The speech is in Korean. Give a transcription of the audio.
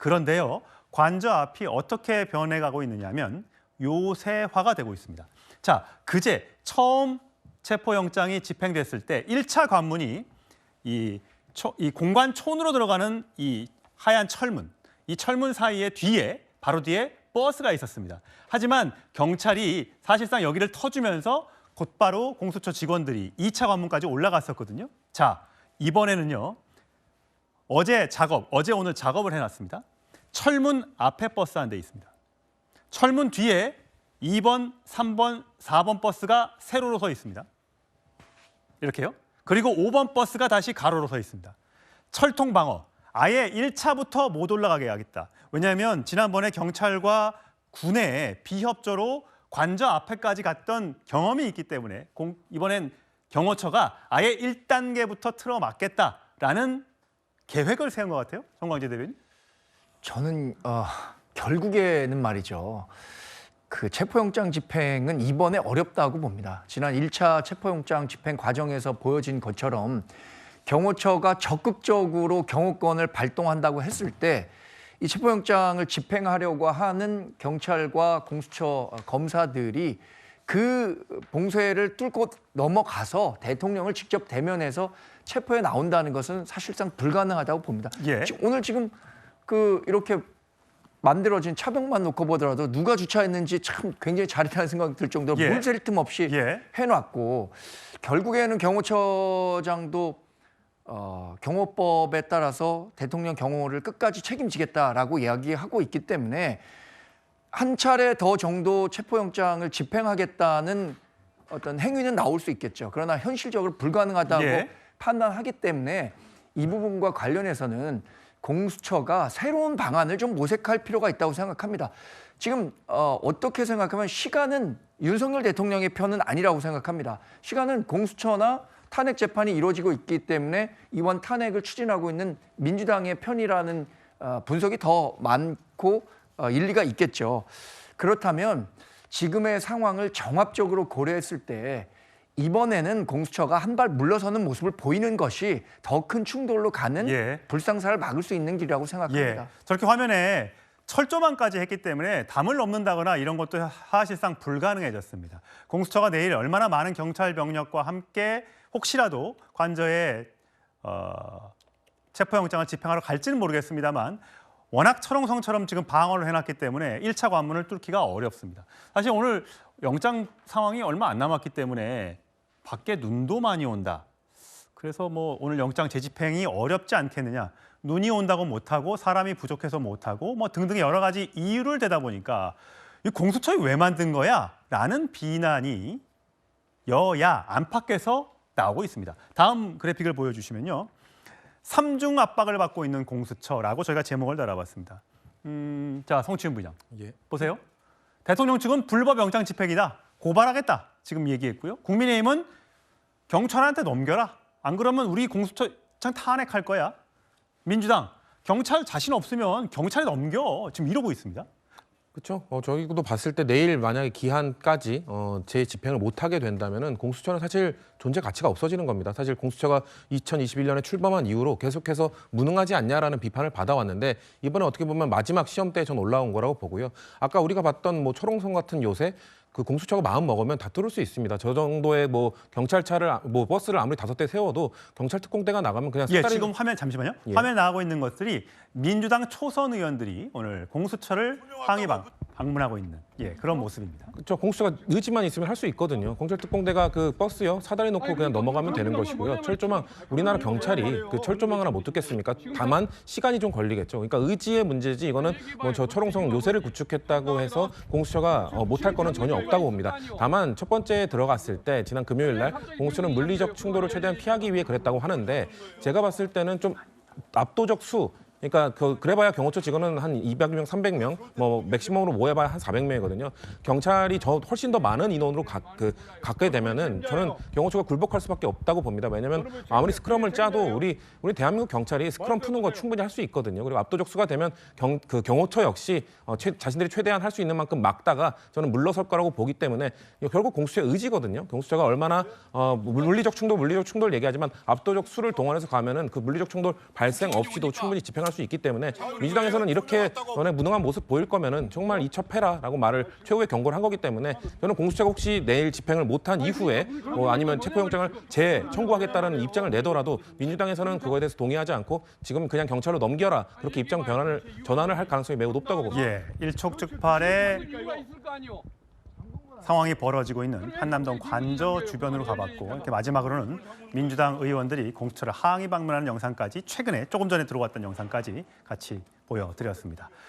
그런데요, 관저 앞이 어떻게 변해가고 있느냐면 요새화가 되고 있습니다. 자, 그제 처음 체포영장이 집행됐을 때 1차 관문이 이 공관촌으로 들어가는 이 하얀 철문, 이 철문 사이에 바로 뒤에 버스가 있었습니다. 하지만 경찰이 사실상 여기를 터주면서 곧바로 공수처 직원들이 2차 관문까지 올라갔었거든요. 자, 이번에는요. 어제 오늘 작업을 해놨습니다. 철문 앞에 버스 한 대 있습니다. 철문 뒤에 2번, 3번, 4번 버스가 세로로 서 있습니다. 이렇게요. 그리고 5번 버스가 다시 가로로 서 있습니다. 철통 방어. 아예 1차부터 못 올라가게 하겠다. 왜냐하면 지난번에 경찰과 군의 비협조로 관저 앞에까지 갔던 경험이 있기 때문에 이번엔 경호처가 아예 1단계부터 틀어막겠다라는 계획을 세운 것 같아요. 정광재 대변인. 저는 결국에는 말이죠. 그 체포영장 집행은 이번에 어렵다고 봅니다. 지난 1차 체포영장 집행 과정에서 보여진 것처럼 경호처가 적극적으로 경호권을 발동한다고 했을 때 이 체포영장을 집행하려고 하는 경찰과 공수처 검사들이 그 봉쇄를 뚫고 넘어가서 대통령을 직접 대면해서 체포해 나온다는 것은 사실상 불가능하다고 봅니다. 예. 오늘 지금 이렇게 만들어진 차벽만 놓고 보더라도 누가 주차했는지 참 굉장히 잘했다는 생각이 들 정도로 물 셀 틈 없이 해놨고, 결국에는 경호처장도 경호법에 따라서 대통령 경호를 끝까지 책임지겠다라고 이야기하고 있기 때문에 한 차례 더 정도 체포영장을 집행하겠다는 어떤 행위는 나올 수 있겠죠. 그러나 현실적으로 불가능하다고 판단하기 때문에 이 부분과 관련해서는 공수처가 새로운 방안을 좀 모색할 필요가 있다고 생각합니다. 지금 어떻게 생각하면 시간은 윤석열 대통령의 편은 아니라고 생각합니다. 시간은 공수처나 탄핵 재판이 이루어지고 있기 때문에 이번 탄핵을 추진하고 있는 민주당의 편이라는 분석이 더 많고 일리가 있겠죠. 그렇다면 지금의 상황을 종합적으로 고려했을 때 이번에는 공수처가 한 발 물러서는 모습을 보이는 것이 더 큰 충돌로 가는 불상사를 막을 수 있는 길이라고 생각합니다. 저렇게 화면에 철조망까지 했기 때문에 담을 넘는다거나 이런 것도 사실상 불가능해졌습니다. 공수처가 내일 얼마나 많은 경찰 병력과 함께 혹시라도 관저에 체포영장을 집행하러 갈지는 모르겠습니다만 워낙 철옹성처럼 지금 방어를 해놨기 때문에 1차 관문을 뚫기가 어렵습니다. 사실 오늘 영장 상황이 얼마 안 남았기 때문에 밖에 눈도 많이 온다. 그래서 뭐 오늘 영장 재집행이 어렵지 않겠느냐. 눈이 온다고 못하고 사람이 부족해서 못하고 뭐 등등의 여러 가지 이유를 대다 보니까 이 공수처에 왜 만든 거야? 라는 비난이 여야 안팎에서 나오고 있습니다. 다음 그래픽을 보여주시면요. 3중 압박을 받고 있는 공수처라고 저희가 제목을 달아봤습니다. 자, 성추행 부장. 보세요. 대통령 측은 불법 영장 집행이다. 고발하겠다. 지금 얘기했고요. 국민의힘은 경찰한테 넘겨라. 안 그러면 우리 공수처장 탄핵할 거야. 민주당, 경찰 자신 없으면 경찰에 넘겨. 지금 이러고 있습니다. 그렇죠. 저희도 봤을 때 내일 만약에 기한까지 재집행을 못하게 된다면은 공수처는 사실 존재 가치가 없어지는 겁니다. 사실 공수처가 2021년에 출범한 이후로 계속해서 무능하지 않냐라는 비판을 받아왔는데 이번에 어떻게 보면 마지막 시험대에 전 올라온 거라고 보고요. 아까 우리가 봤던 뭐 초롱성 같은 요새 그 공수처가 마음 먹으면 다 뚫을 수 있습니다. 저 정도의 뭐 경찰차를 버스를 아무리 5대 세워도 경찰 특공대가 나가면 그냥 지금 화면 잠시만요. 화면에 나가고 있는 것들이 민주당 초선 의원들이 오늘 공수처를 항의 방문하고 있는 그런 모습입니다. 그렇죠. 공수처가 의지만 있으면 할 수 있거든요. 경찰 특공대가 그 버스요 사다리 놓고 그냥 넘어가면 되는 것이고요. 철조망 우리나라 경찰이 그 철조망 하나 못 듣겠습니까? 다만 시간이 좀 걸리겠죠. 그러니까 의지의 문제지 이거는 뭐 저 철옹성 요새를 구축했다고 해서 공수처가 못할 거는 전혀 없다고 봅니다. 다만 첫 번째 들어갔을 때 지난 금요일 날 공수처는 물리적 충돌을 최대한 피하기 위해 그랬다고 하는데 제가 봤을 때는 좀 압도적 수 그러니까 그래봐야 경호처 직원은 한 200명, 300명, 뭐 맥시멈으로 모여봐야 한 400명이거든요. 경찰이 훨씬 더 많은 인원으로 갖게 되면은 저는 경호처가 굴복할 수밖에 없다고 봅니다. 왜냐하면 아무리 스크럼을 짜도 우리 대한민국 경찰이 스크럼 푸는 거 충분히 할 수 있거든요. 그리고 압도적 수가 되면 경호처 역시 자신들이 최대한 할 수 있는 만큼 막다가 저는 물러설 거라고 보기 때문에 결국 공수처의 의지거든요. 공수처가 얼마나 물리적 충돌 얘기하지만 압도적 수를 동원해서 가면은 그 물리적 충돌 발생 없이도 충분히 집행할 발생할 수 있기 때문에 민주당에서는 이렇게 너네 무능한 모습 보일 거면은 정말 이첩해라라고 말을 최후의 경고를 한 거기 때문에 저는 공수처가 혹시 내일 집행을 못한 이후에 아니면 체포영장을 재청구하겠다는 입장을 내더라도 민주당에서는 그거에 대해서 동의하지 않고 지금 그냥 경찰로 넘겨라 그렇게 입장 전환을 할 가능성이 매우 높다고 봅니다. 예, 일촉즉발의 상황이 벌어지고 있는 한남동 관저 주변으로 가봤고 이렇게 마지막으로는 민주당 의원들이 공수처를 항의 방문하는 영상까지 최근에 조금 전에 들어왔던 영상까지 같이 보여드렸습니다.